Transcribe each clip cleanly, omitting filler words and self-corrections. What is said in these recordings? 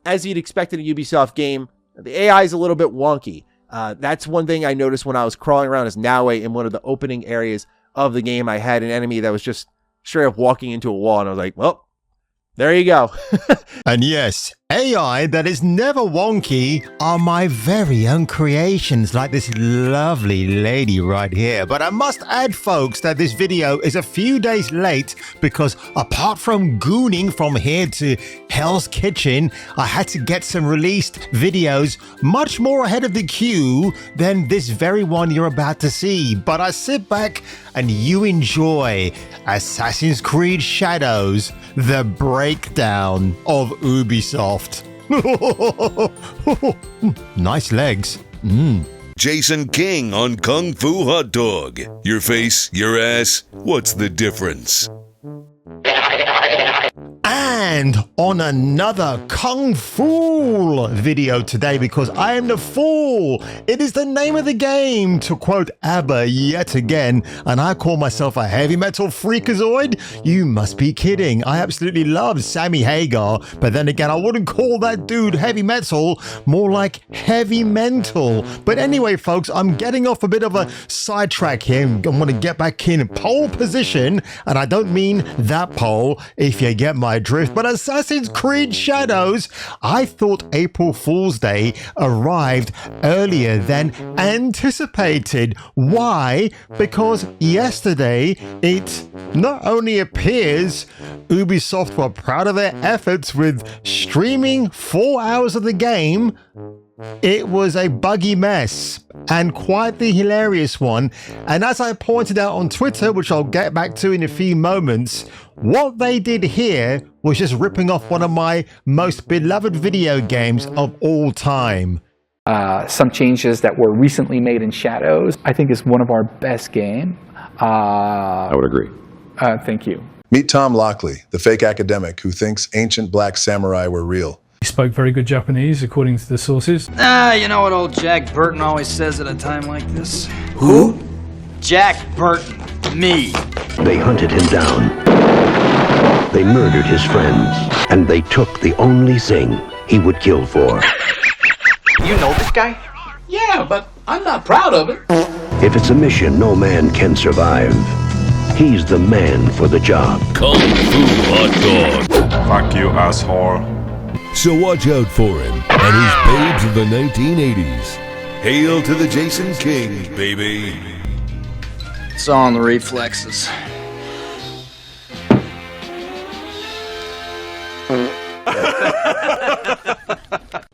as you'd expect in a Ubisoft game, the AI is a little bit wonky. That's one thing I noticed when I was crawling around as Naue in one of the opening areas of the game. I had an enemy that was just straight up walking into a wall, and I was like, well, there you go. And yes, AI that is never wonky are my very own creations, like this lovely lady right here. But I must add, folks, that this video is a few days late because apart from gooning from here to Hell's Kitchen, I had to get some released videos much more ahead of the queue than this very one you're about to see. But I sit back and you enjoy Assassin's Creed Shadows, the breakdown of Ubisoft. Nice legs. Jason King on Kung Fu Hot Dog. Your face, your ass, what's the difference? And on another Kung Fu video today, because I am the fool. It is the name of the game, to quote ABBA yet again, and I call myself a heavy metal freakazoid? You must be kidding. I absolutely love Sammy Hagar, but then again, I wouldn't call that dude heavy metal, more like heavy mental. But anyway, folks, I'm getting off a bit of a sidetrack here. I'm going to get back in pole position, and I don't mean that pole, if you get my drift, but Assassin's Creed Shadows, I thought April Fool's Day arrived earlier than anticipated. Why? Because yesterday it not only appears Ubisoft were proud of their efforts with streaming 4 hours of the game, it was a buggy mess and quite the hilarious one. And as I pointed out on Twitter, which I'll get back to in a few moments, what they did here was just ripping off one of my most beloved video games of all time. Some changes that were recently made in Shadows, I think, is one of our best game. I would agree. Thank you. Meet Tom Lockley, the fake academic who thinks ancient black samurai were real. He spoke very good Japanese, according to the sources. You know what old Jack Burton always says at a time like this? Who? Jack Burton. Me. They hunted him down. They murdered his friends. And they took the only thing he would kill for. You know this guy? Yeah, but I'm not proud of it. If it's a mission no man can survive, he's the man for the job. Kung Fu Hot Dog. Fuck you, asshole. So watch out for him and his babes of the 1980s. Hail to the Jason King, baby. It's all in the reflexes.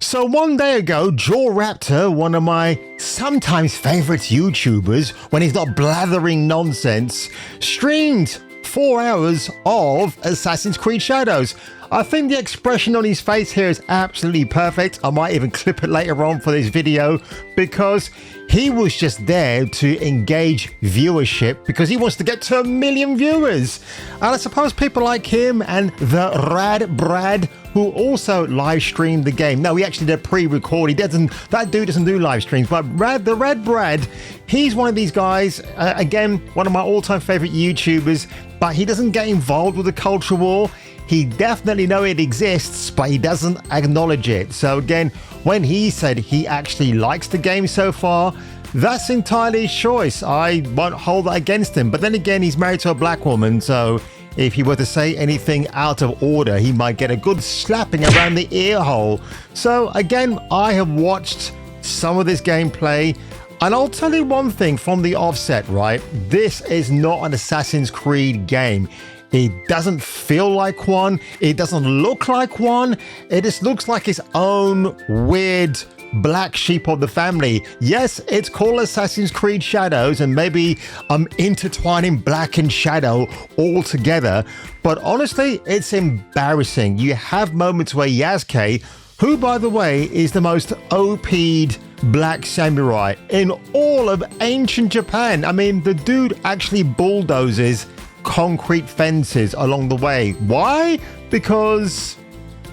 So one day ago, Jaw Raptor, one of my sometimes favorite YouTubers, when he's not blathering nonsense, streamed 4 hours of Assassin's Creed Shadows. I think the expression on his face here is absolutely perfect. I might even clip it later on for this video because he was just there to engage viewership because he wants to get to 1 million viewers. And I suppose people like him and the Rad Brad, who also live streamed the game. No, he actually did a pre-record. That dude doesn't do live streams, but the Rad Brad, he's one of these guys, again, one of my all-time favorite YouTubers, but he doesn't get involved with the culture war. He definitely knows it exists, but he doesn't acknowledge it. So again, when he said he actually likes the game so far, that's entirely his choice. I won't hold that against him. But then again, he's married to a black woman, so if he were to say anything out of order, he might get a good slapping around the ear hole. So again, I have watched some of this gameplay, and I'll tell you one thing from the offset, right? This is not an Assassin's Creed game. It doesn't feel like one. It doesn't look like one. It just looks like its own weird black sheep of the family. Yes, it's called Assassin's Creed Shadows, and maybe I'm intertwining black and shadow all together. But honestly, it's embarrassing. You have moments where Yasuke, who, by the way, is the most OP'd black samurai in all of ancient Japan. I mean, the dude actually bulldozes concrete fences along the way. Why? Because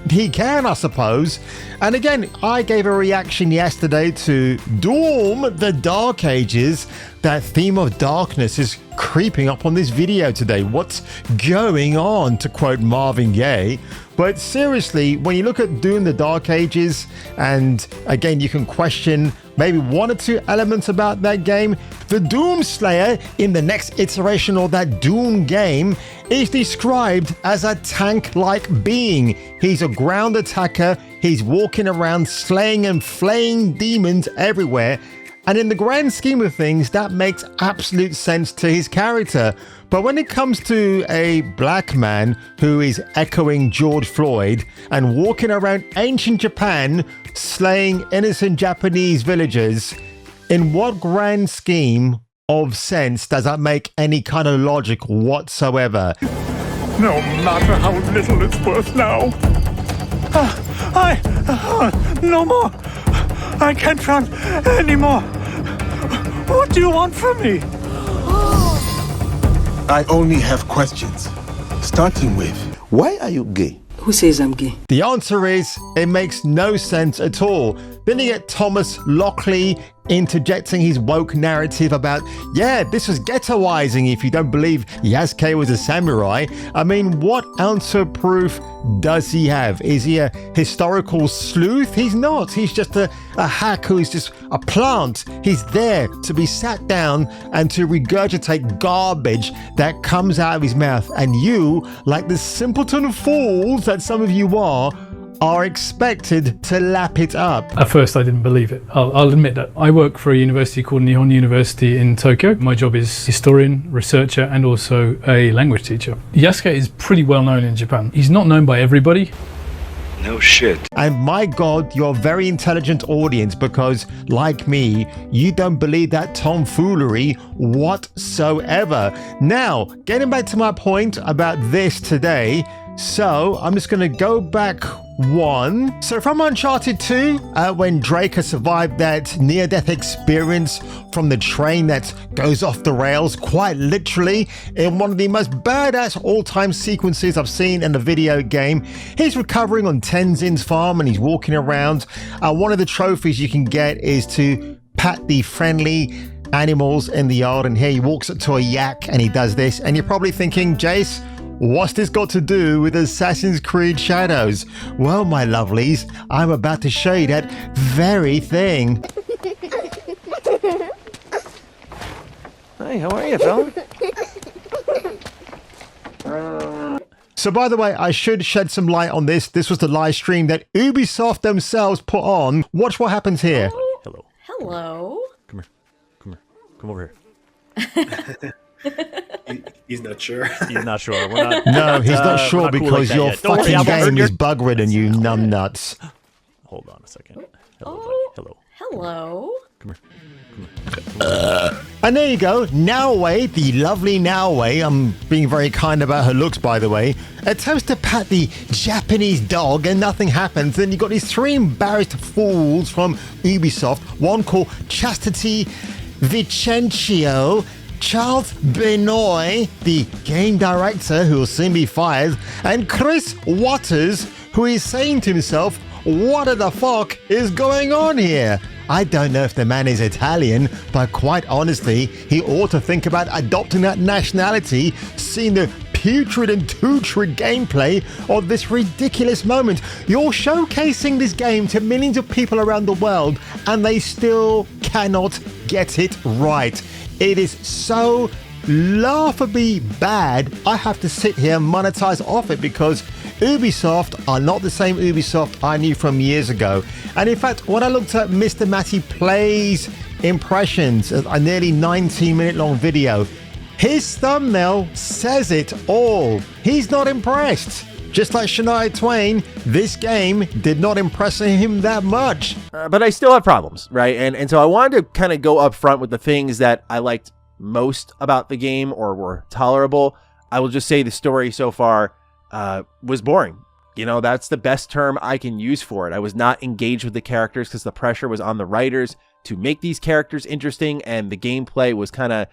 he can, I suppose. And again, I gave a reaction yesterday to Doom, the Dark Ages. That theme of darkness is creeping up on this video today. What's going on, to quote Marvin Gaye? But seriously, when you look at Doom the Dark Ages, and again, you can question maybe one or two elements about that game, the Doom Slayer in the next iteration of that Doom game is described as a tank-like being. He's a ground attacker. He's walking around slaying and flaying demons everywhere. And in the grand scheme of things, that makes absolute sense to his character. But when it comes to a black man who is echoing George Floyd and walking around ancient Japan, slaying innocent Japanese villagers, in what grand scheme of sense does that make any kind of logic whatsoever? No matter how little it's worth now. No more. I can't run anymore. What do you want from me? I only have questions. Starting with, why are you gay? Who says I'm gay? The answer is, it makes no sense at all. Then you get Thomas Lockley interjecting his woke narrative about, yeah, this was ghettoizing if you don't believe Yasuke was a samurai. I mean, what ounce of proof does he have? Is he a historical sleuth? He's not. He's just a hack who's just a plant. He's there to be sat down and to regurgitate garbage that comes out of his mouth. And you, like the simpleton fools that some of you are expected to lap it up. At first I didn't believe it. I'll admit that. I work for a university called Nihon University in Tokyo. My job is historian, researcher, and also a language teacher. Yasuke is pretty well known in Japan. He's not known by everybody. No shit. And my God, you're a very intelligent audience because, like me, you don't believe that tomfoolery whatsoever. Now, getting back to my point about this today, so I'm just going to go back one. So from Uncharted 2, when Drake has survived that near-death experience from the train that goes off the rails, quite literally, in one of the most badass all-time sequences I've seen in a video game. He's recovering on Tenzin's farm and he's walking around. One of the trophies you can get is to pat the friendly animals in the yard, and here he walks up to a yak and he does this, and you're probably thinking, Jace, what's this got to do with Assassin's Creed Shadows? Well, my lovelies, I'm about to show you that very thing. Hey, how are you, fella? So by the way, I should shed some light on this. This was the live stream that Ubisoft themselves put on. Watch what happens here. Hello. Hello. Come here. Come here. Come over here. He's not sure. He's not sure. We're not, no, he's not sure not cool because like your yet. Don't worry, fucking I won't game hurt is bug-ridden, you numbnuts. Hold on a second. Hello, Oh. buddy. Hello. Hello. Come here. Come here. And there you go, Naoe, the lovely Naoe, I'm being very kind about her looks by the way, attempts to pat the Japanese dog and nothing happens. Then you've got these three embarrassed fools from Ubisoft, one called Chastity Vicencio, Charles Benoit, the game director who will soon be fired, and Chris Waters, who is saying to himself, what the fuck is going on here? I don't know if the man is Italian, but quite honestly, he ought to think about adopting that nationality, seeing the putrid and putrid gameplay of this ridiculous moment. You're showcasing this game to millions of people around the world, and they still cannot get it right. It is so laughably bad, I have to sit here and monetize off it because Ubisoft are not the same Ubisoft I knew from years ago. And in fact, when I looked at Mr. Matty Plays impressions, a nearly 19-minute long video, his thumbnail says it all. He's not impressed. Just like Shania Twain, this game did not impress him that much. But I still have problems, right? And so I wanted to kind of go up front with the things that I liked most about the game or were tolerable. I will just say the story so far was boring. You know, that's the best term I can use for it. I was not engaged with the characters because the pressure was on the writers to make these characters interesting, and the gameplay was kind of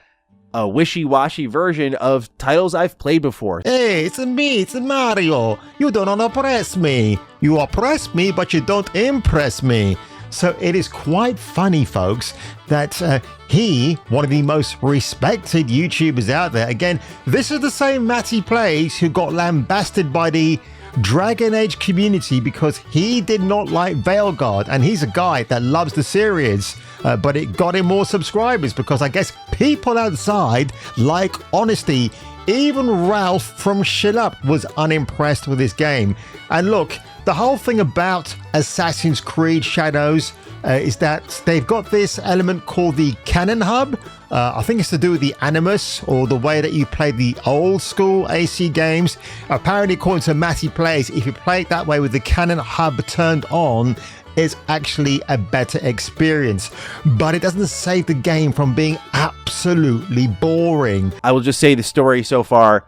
a wishy-washy version of titles I've played before. Hey, it's me, it's Mario. You don't oppress me. You oppress me, but you don't impress me. So it is quite funny, folks, that he, one of the most respected YouTubers out there, again, this is the same Matty Plays who got lambasted by the Dragon Age community because he did not like Veilguard, and he's a guy that loves the series. But it got him more subscribers because I guess people outside like honesty. Even Ralph from Chill Up was unimpressed with this game. And look, the whole thing about Assassin's Creed Shadows is that they've got this element called the Canon Hub. I think it's to do with the Animus, or the way that you play the old school AC games. Apparently, according to Matty Plays, if you play it that way with the Canon Hub turned on, it's actually a better experience. But it doesn't save the game from being absolutely boring. I will just say the story so far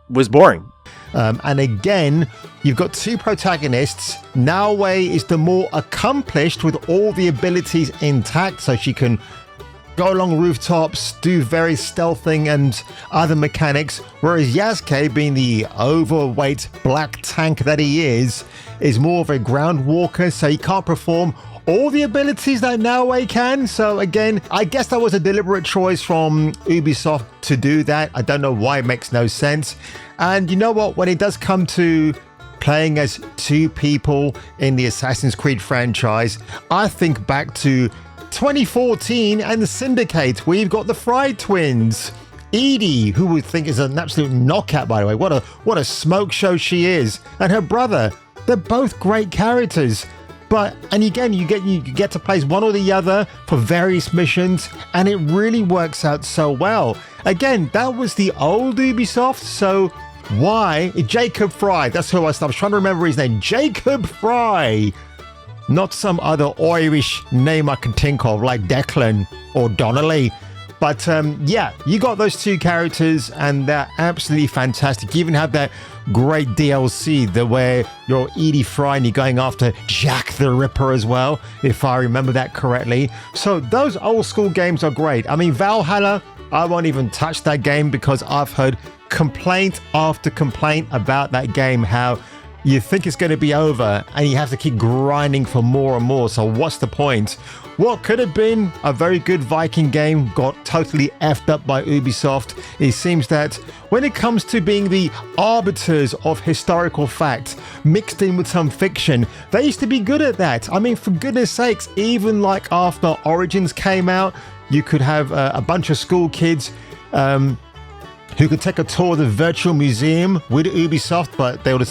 was boring. And again, you've got two protagonists. Naoe is the more accomplished with all the abilities intact, so she can go along rooftops, do various stealthing and other mechanics, whereas Yasuke, being the overweight black tank that he is more of a ground walker, so he can't perform all the abilities that Naoe can. So again, I guess that was a deliberate choice from Ubisoft to do that. I don't know why, it makes no sense. And you know what, when it does come to playing as two people in the Assassin's Creed franchise, I think back to 2014 and the Syndicate, where you've got the Fry twins. Edie, who we think is an absolute knockout, by the way. What a smoke show she is. And her brother. They're both great characters. And again, you get to play as one or the other for various missions, and it really works out so well. Again, that was the old Ubisoft, so why? Jacob Fry, that's who I was trying to remember his name. Jacob Fry. Not some other Irish name I can think of, like Declan or Donnelly. But yeah, you got those two characters, and they're absolutely fantastic. You even have that great DLC where you're Edie Fry and you're going after Jack the Ripper as well, if I remember that correctly. So those old school games are great. I mean, Valhalla, I won't even touch that game because I've heard complaint after complaint about that game, how you think it's going to be over and you have to keep grinding for more and more. So what's the point? What could have been a very good Viking game got totally effed up by Ubisoft. It seems that when it comes to being the arbiters of historical fact mixed in with some fiction, they used to be good at that. I mean, for goodness sakes, even like after Origins came out, you could have a bunch of school kids who could take a tour of the virtual museum with Ubisoft, but they would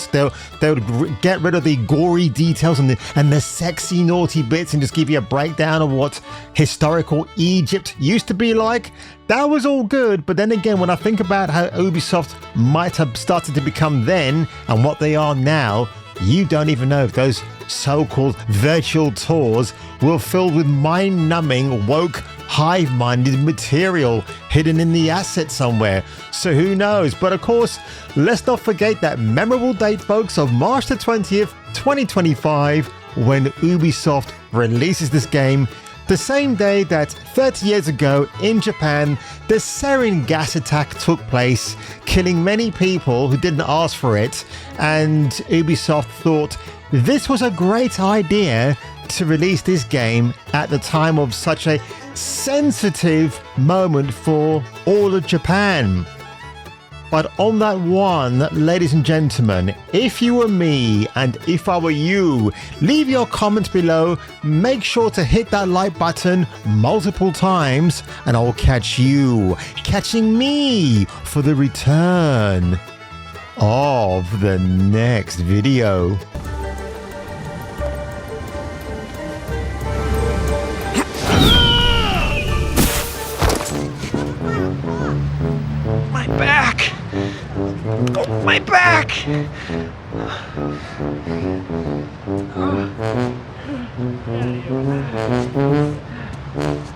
get rid of the gory details and the sexy naughty bits and just give you a breakdown of what historical Egypt used to be like. That was all good, but then again, when I think about how Ubisoft might have started to become then and what they are now, you don't even know if those so-called virtual tours were filled with mind-numbing, woke, hive-minded material hidden in the asset somewhere. So who knows? But of course, let's not forget that memorable date, folks, of March the 20th, 2025, when Ubisoft releases this game. The same day that 30 years ago in Japan, the sarin gas attack took place, killing many people who didn't ask for it, and Ubisoft thought this was a great idea to release this game at the time of such a sensitive moment for all of Japan. But on that one, ladies and gentlemen, if you were me and if I were you, leave your comments below, make sure to hit that like button multiple times, and I'll catch you catching me for the return of the next video. My back! Oh, my back! Oh.